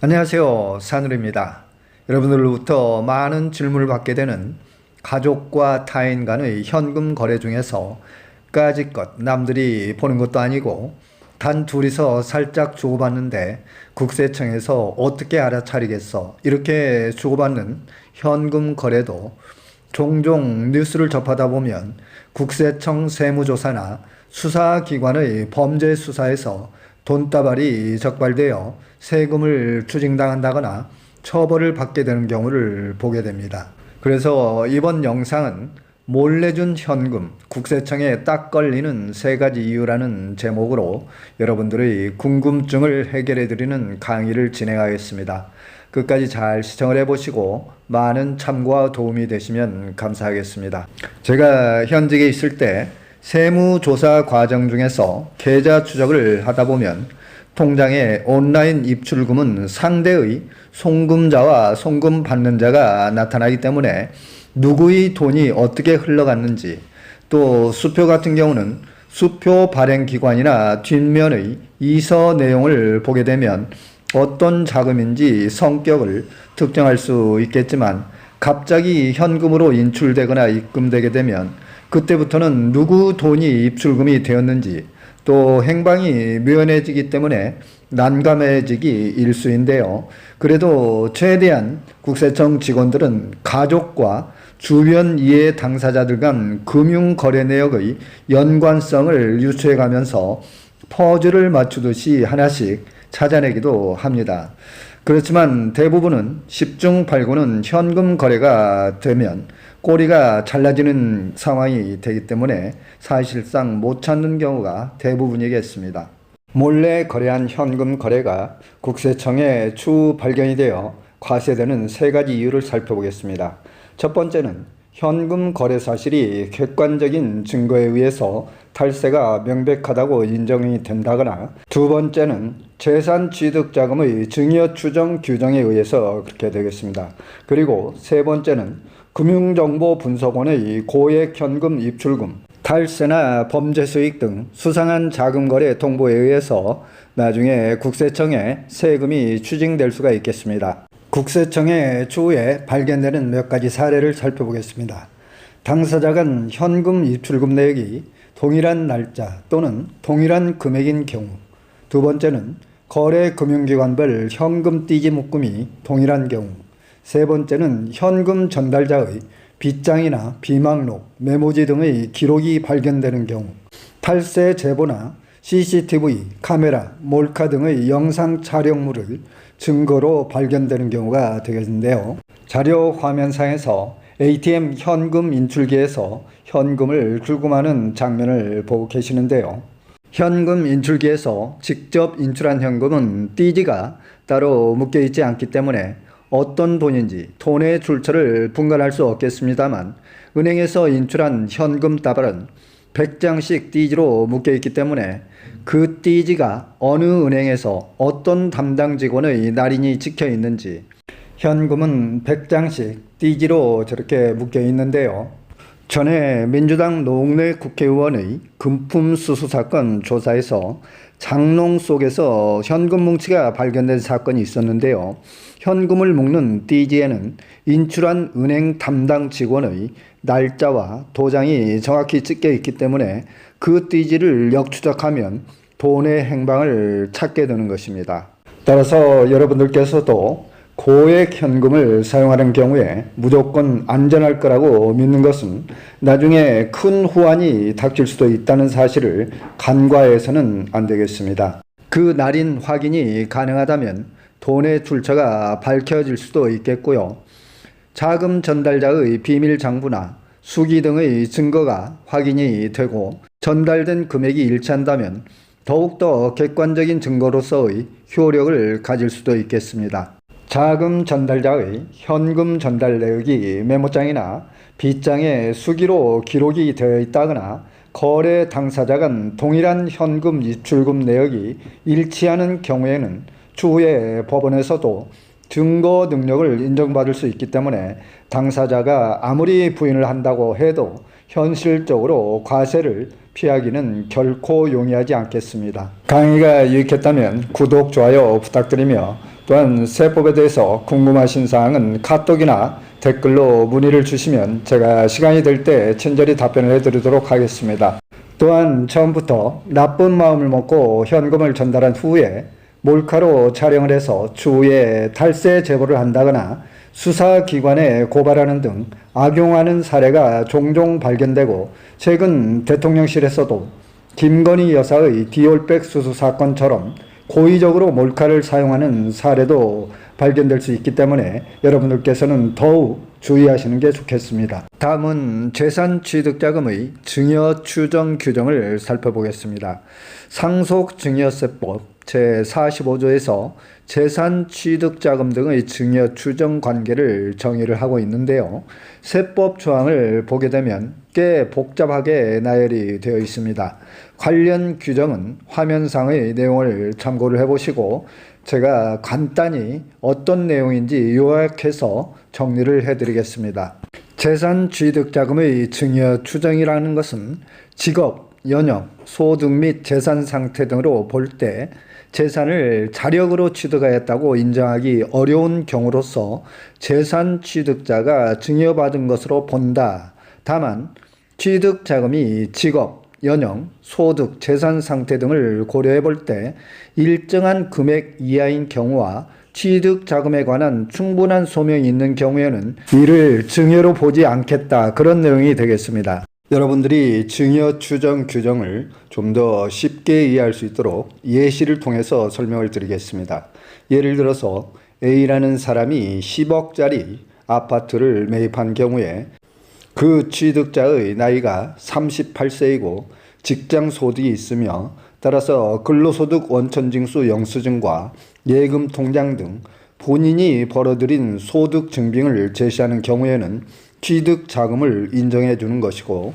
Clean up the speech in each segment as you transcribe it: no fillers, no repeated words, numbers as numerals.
안녕하세요. 산울입니다. 여러분들로부터 많은 질문을 받게 되는 가족과 타인 간의 현금 거래 중에서 까짓것 남들이 보는 것도 아니고 단 둘이서 살짝 주고받는데 국세청에서 어떻게 알아차리겠어 이렇게 주고받는 현금 거래도 종종 뉴스를 접하다 보면 국세청 세무조사나 수사기관의 범죄 수사에서 돈다발이 적발되어 세금을 추징당한다거나 처벌을 받게 되는 경우를 보게 됩니다. 그래서 이번 영상은 몰래 준 현금, 국세청에 딱 걸리는 3가지 이유라는 제목으로 여러분들의 궁금증을 해결해 드리는 강의를 진행하겠습니다. 끝까지 잘 시청을 해보시고 많은 참고와 도움이 되시면 감사하겠습니다. 제가 현직에 있을 때 세무조사 과정 중에서 계좌 추적을 하다 보면 통장에 온라인 입출금은 상대의 송금자와 송금 받는 자가 나타나기 때문에 누구의 돈이 어떻게 흘러갔는지, 또 수표 같은 경우는 수표 발행기관이나 뒷면의 이서 내용을 보게 되면 어떤 자금인지 성격을 특정할 수 있겠지만 갑자기 현금으로 인출되거나 입금되게 되면 그때부터는 누구 돈이 입출금이 되었는지 또 행방이 묘연해지기 때문에 난감해지기 일쑤인데요. 그래도 최대한 국세청 직원들은 가족과 주변 이해 당사자들 간 금융거래 내역의 연관성을 유추해가면서 퍼즐을 맞추듯이 하나씩 찾아내기도 합니다. 그렇지만 대부분은 10중 8구는 현금 거래가 되면 꼬리가 잘라지는 상황이 되기 때문에 사실상 못 찾는 경우가 대부분이겠습니다. 몰래 거래한 현금 거래가 국세청에 추후 발견이 되어 과세되는 3가지 이유를 살펴보겠습니다. 첫 번째는 현금 거래 사실이 객관적인 증거에 의해서 탈세가 명백하다고 인정이 된다거나, 두 번째는 재산 취득 자금의 증여 추정 규정에 의해서 그렇게 되겠습니다. 그리고 세 번째는 금융정보분석원의 고액 현금 입출금, 탈세나 범죄 수익 등 수상한 자금 거래 통보에 의해서 나중에 국세청에 세금이 추징될 수가 있겠습니다. 국세청의 추후에 발견되는 몇 가지 사례를 살펴보겠습니다. 당사자 간 현금 입출금 내역이 동일한 날짜 또는 동일한 금액인 경우, 두 번째는 거래 금융기관별 현금 띠지 묶음이 동일한 경우, 세 번째는 현금 전달자의 빗장이나 비망록, 메모지 등의 기록이 발견되는 경우, 탈세 제보나 CCTV, 카메라, 몰카 등의 영상 촬영물을 증거로 발견되는 경우가 되겠는데요. 자료 화면상에서 ATM 현금 인출기에서 현금을 출금하는 장면을 보고 계시는데요. 현금 인출기에서 직접 인출한 현금은 띠지가 따로 묶여 있지 않기 때문에 어떤 돈인지 돈의 출처를 분간할 수 없겠습니다만, 은행에서 인출한 현금 다발은 100장씩 띠지로 묶여 있기 때문에 그 띠지가 어느 은행에서 어떤 담당 직원의 날인이 찍혀 있는지, 현금은 100장씩 띠지로 저렇게 묶여 있는데요. 전에 민주당 노웅래 국회의원의 금품 수수 사건 조사에서 장롱 속에서 현금 뭉치가 발견된 사건이 있었는데요. 현금을 묶는 띠지에는 인출한 은행 담당 직원의 날짜와 도장이 정확히 찍혀 있기 때문에 그 띠지를 역추적하면 돈의 행방을 찾게 되는 것입니다. 따라서 여러분들께서도 고액 현금을 사용하는 경우에 무조건 안전할 거라고 믿는 것은 나중에 큰 후환이 닥칠 수도 있다는 사실을 간과해서는 안 되겠습니다. 그 날인 확인이 가능하다면 돈의 출처가 밝혀질 수도 있겠고요. 자금 전달자의 비밀 장부나 수기 등의 증거가 확인이 되고 전달된 금액이 일치한다면 더욱더 객관적인 증거로서의 효력을 가질 수도 있겠습니다. 자금 전달자의 현금 전달 내역이 메모장이나 빗장에 수기로 기록이 되어 있다거나 거래 당사자 간 동일한 현금 입출금 내역이 일치하는 경우에는 추후에 법원에서도 증거 능력을 인정받을 수 있기 때문에 당사자가 아무리 부인을 한다고 해도 현실적으로 과세를 피하기는 결코 용이하지 않겠습니다. 강의가 유익했다면 구독, 좋아요 부탁드리며 또한 세법에 대해서 궁금하신 사항은 카톡이나 댓글로 문의를 주시면 제가 시간이 될 때 친절히 답변을 해드리도록 하겠습니다. 또한 처음부터 나쁜 마음을 먹고 현금을 전달한 후에 몰카로 촬영을 해서 추후에 탈세 제보를 한다거나 수사기관에 고발하는 등 악용하는 사례가 종종 발견되고, 최근 대통령실에서도 김건희 여사의 디올백 수수 사건처럼 고의적으로 몰카를 사용하는 사례도 발견될 수 있기 때문에 여러분들께서는 더욱 주의하시는 게 좋겠습니다. 다음은 재산취득자금의 증여 추정 규정을 살펴보겠습니다. 상속증여세법 제45조에서 재산취득자금 등의 증여 추정 관계를 정의를 하고 있는데요. 세법 조항을 보게 되면 꽤 복잡하게 나열이 되어 있습니다. 관련 규정은 화면상의 내용을 참고를 해보시고 제가 간단히 어떤 내용인지 요약해서 정리를 해드리겠습니다. 재산취득자금의 증여 추정이라는 것은 직업, 연영, 소득 및 재산 상태 등으로 볼 때 재산을 자력으로 취득하였다고 인정하기 어려운 경우로서 재산취득자가 증여받은 것으로 본다. 다만 취득자금이 직업, 연영, 소득, 재산 상태 등을 고려해 볼 때 일정한 금액 이하인 경우와 취득자금에 관한 충분한 소명이 있는 경우에는 이를 증여로 보지 않겠다, 그런 내용이 되겠습니다. 여러분들이 증여 추정 규정을 좀 더 쉽게 이해할 수 있도록 예시를 통해서 설명을 드리겠습니다. 예를 들어서 A라는 사람이 10억짜리 아파트를 매입한 경우에 그 취득자의 나이가 38세이고 직장 소득이 있으며, 따라서 근로소득 원천징수 영수증과 예금 통장 등 본인이 벌어들인 소득 증빙을 제시하는 경우에는 취득 자금을 인정해 주는 것이고,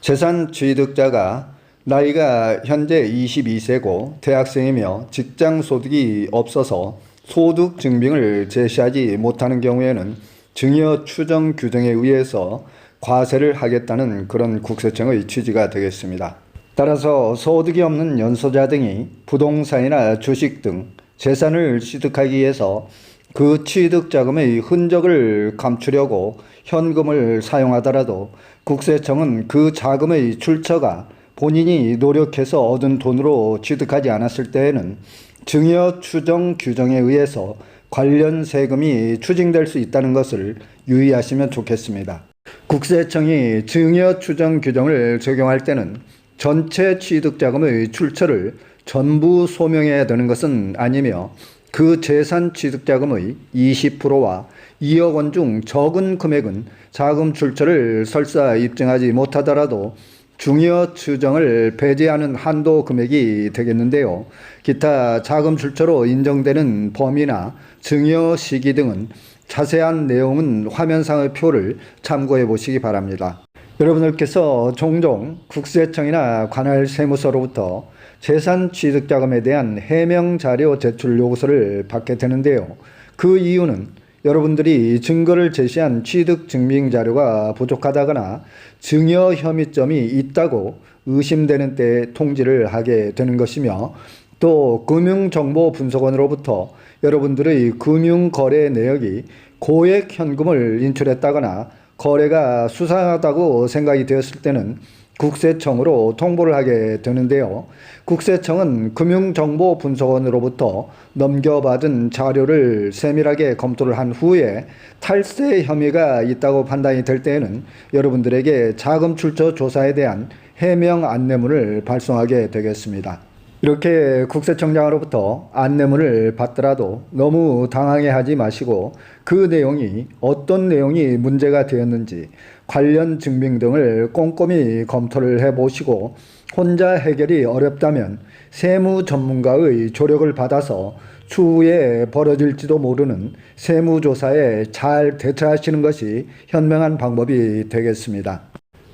재산 취득자가 나이가 현재 22세고 대학생이며 직장 소득이 없어서 소득 증빙을 제시하지 못하는 경우에는 증여 추정 규정에 의해서 과세를 하겠다는 그런 국세청의 취지가 되겠습니다. 따라서 소득이 없는 연소자 등이 부동산이나 주식 등 재산을 취득하기 위해서 그 취득자금의 흔적을 감추려고 현금을 사용하더라도 국세청은 그 자금의 출처가 본인이 노력해서 얻은 돈으로 취득하지 않았을 때에는 증여 추정 규정에 의해서 관련 세금이 추징될 수 있다는 것을 유의하시면 좋겠습니다. 국세청이 증여 추정 규정을 적용할 때는 전체 취득자금의 출처를 전부 소명해야 되는 것은 아니며, 그 재산 취득자금의 20%와 2억 원 중 적은 금액은 자금 출처를 설사 입증하지 못하더라도 증여 추정을 배제하는 한도 금액이 되겠는데요. 기타 자금 출처로 인정되는 범위나 증여 시기 등은 자세한 내용은 화면상의 표를 참고해 보시기 바랍니다. 여러분들께서 종종 국세청이나 관할 세무서로부터 재산 취득자금에 대한 해명 자료 제출 요구서를 받게 되는데요. 그 이유는 여러분들이 증거를 제시한 취득 증빙 자료가 부족하다거나 증여 혐의점이 있다고 의심되는 때 통지를 하게 되는 것이며, 또 금융정보분석원으로부터 여러분들의 금융거래 내역이 고액 현금을 인출했다거나 거래가 수상하다고 생각이 되었을 때는 국세청으로 통보를 하게 되는데요. 국세청은 금융정보분석원으로부터 넘겨받은 자료를 세밀하게 검토를 한 후에 탈세 혐의가 있다고 판단이 될 때에는 여러분들에게 자금 출처 조사에 대한 해명 안내문을 발송하게 되겠습니다. 이렇게 국세청장으로부터 안내문을 받더라도 너무 당황해하지 마시고 그 내용이 어떤 내용이 문제가 되었는지 관련 증빙 등을 꼼꼼히 검토를 해보시고, 혼자 해결이 어렵다면 세무 전문가의 조력을 받아서 추후에 벌어질지도 모르는 세무조사에 잘 대처하시는 것이 현명한 방법이 되겠습니다.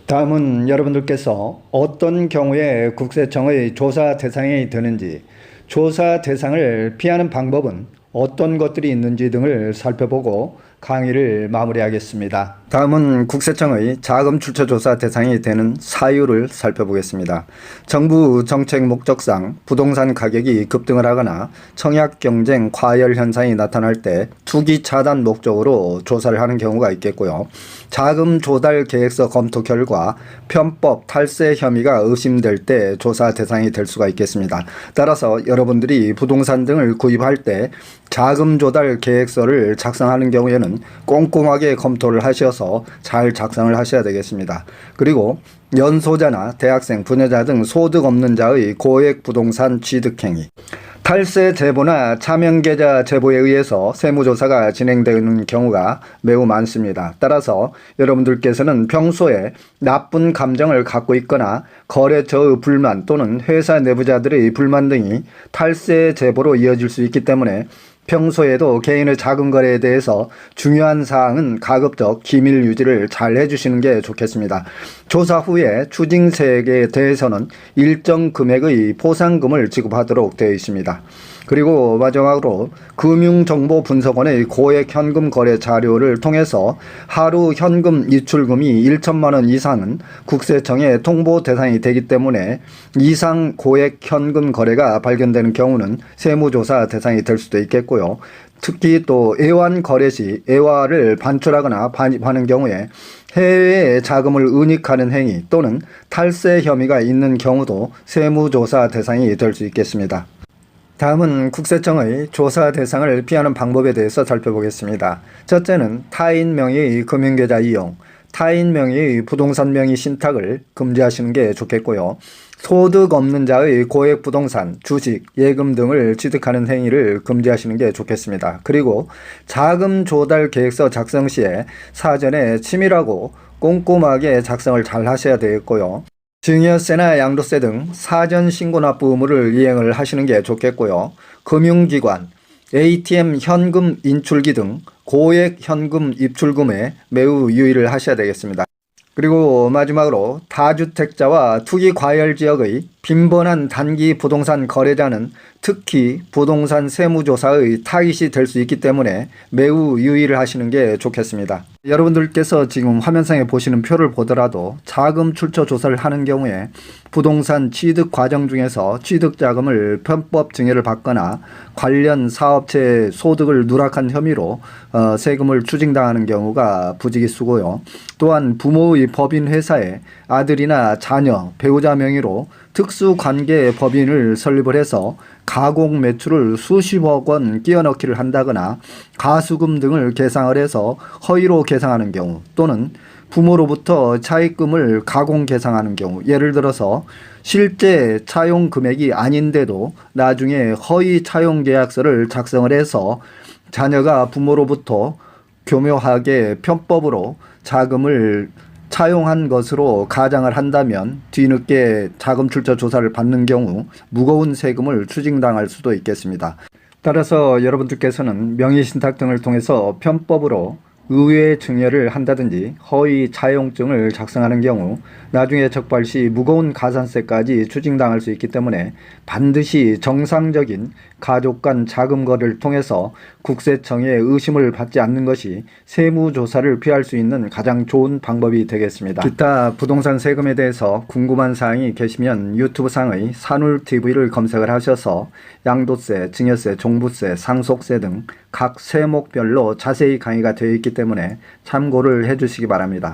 다음은 여러분들께서 어떤 경우에 국세청의 조사 대상이 되는지, 조사 대상을 피하는 방법은 어떤 것들이 있는지 등을 살펴보고 강의를 마무리하겠습니다. 다음은 국세청의 자금 출처 조사 대상이 되는 사유를 살펴보겠습니다. 정부 정책 목적상 부동산 가격이 급등을 하거나 청약 경쟁 과열 현상이 나타날 때 투기 차단 목적으로 조사를 하는 경우가 있겠고요. 자금 조달 계획서 검토 결과 편법 탈세 혐의가 의심될 때 조사 대상이 될 수가 있겠습니다. 따라서 여러분들이 부동산 등을 구입할 때 자금 조달 계획서를 작성하는 경우에는 꼼꼼하게 검토를 하셔서 잘 작성을 하셔야 되겠습니다. 그리고 연소자나 대학생, 부녀자 등 소득 없는 자의 고액 부동산 취득행위, 탈세 제보나 차명계좌 제보에 의해서 세무조사가 진행되는 경우가 매우 많습니다. 따라서 여러분들께서는 평소에 나쁜 감정을 갖고 있거나 거래처의 불만 또는 회사 내부자들의 불만 등이 탈세 제보로 이어질 수 있기 때문에 평소에도 개인의 자금 거래에 대해서 중요한 사항은 가급적 기밀 유지를 잘 해주시는 게 좋겠습니다. 조사 후에 추징세액에 대해서는 일정 금액의 포상금을 지급하도록 되어 있습니다. 그리고 마지막으로 금융정보분석원의 고액 현금 거래 자료를 통해서 하루 현금 이출금이 1천만 원 이상은 국세청에 통보 대상이 되기 때문에 이상 고액 현금 거래가 발견되는 경우는 세무조사 대상이 될 수도 있겠고요. 특히 또 애완 거래 시 애완을 반출하거나 반입하는 경우에 해외에 자금을 은닉하는 행위 또는 탈세 혐의가 있는 경우도 세무조사 대상이 될 수 있겠습니다. 다음은 국세청의 조사 대상을 피하는 방법에 대해서 살펴보겠습니다. 첫째는 타인 명의의 금융계좌 이용, 타인 명의의 부동산 명의 신탁을 금지하시는 게 좋겠고요. 소득 없는 자의 고액 부동산, 주식, 예금 등을 취득하는 행위를 금지하시는 게 좋겠습니다. 그리고 자금 조달 계획서 작성 시에 사전에 치밀하고 꼼꼼하게 작성을 잘 하셔야 되겠고요. 증여세나 양도세 등 사전 신고 납부 의무를 이행을 하시는 게 좋겠고요. 금융기관, ATM 현금 인출기 등 고액 현금 입출금에 매우 유의를 하셔야 되겠습니다. 그리고 마지막으로 다주택자와 투기 과열 지역의 빈번한 단기 부동산 거래자는 특히 부동산 세무조사의 타깃이 될 수 있기 때문에 매우 유의를 하시는 게 좋겠습니다. 여러분들께서 지금 화면상에 보시는 표를 보더라도 자금 출처 조사를 하는 경우에 부동산 취득 과정 중에서 취득자금을 편법 증여를 받거나 관련 사업체 소득을 누락한 혐의로 세금을 추징당하는 경우가 부지기수고요. 또한 부모의 법인 회사에 아들이나 자녀, 배우자 명의로 특수관계 법인을 설립을 해서 가공 매출을 수십억 원 끼워 넣기를 한다거나 가수금 등을 계상을 해서 허위로 계상하는 경우 또는 부모로부터 차입금을 가공 계상하는 경우, 예를 들어서 실제 차용 금액이 아닌데도 나중에 허위 차용 계약서를 작성을 해서 자녀가 부모로부터 교묘하게 편법으로 자금을 차용한 것으로 가장을 한다면 뒤늦게 자금 출처 조사를 받는 경우 무거운 세금을 추징당할 수도 있겠습니다. 따라서 여러분들께서는 명의신탁 등을 통해서 편법으로 의외 증여를 한다든지 허위 차용증을 작성하는 경우 나중에 적발 시 무거운 가산세까지 추징당할 수 있기 때문에 반드시 정상적인 가족 간 자금 거래를 통해서 국세청의 의심을 받지 않는 것이 세무조사를 피할 수 있는 가장 좋은 방법이 되겠습니다. 기타 부동산 세금에 대해서 궁금한 사항이 계시면 유튜브 상의 산울TV를 검색을 하셔서 양도세, 증여세, 종부세, 상속세 등 각 세목별로 자세히 강의가 되어 있기 때문에 참고를 해주시기 바랍니다.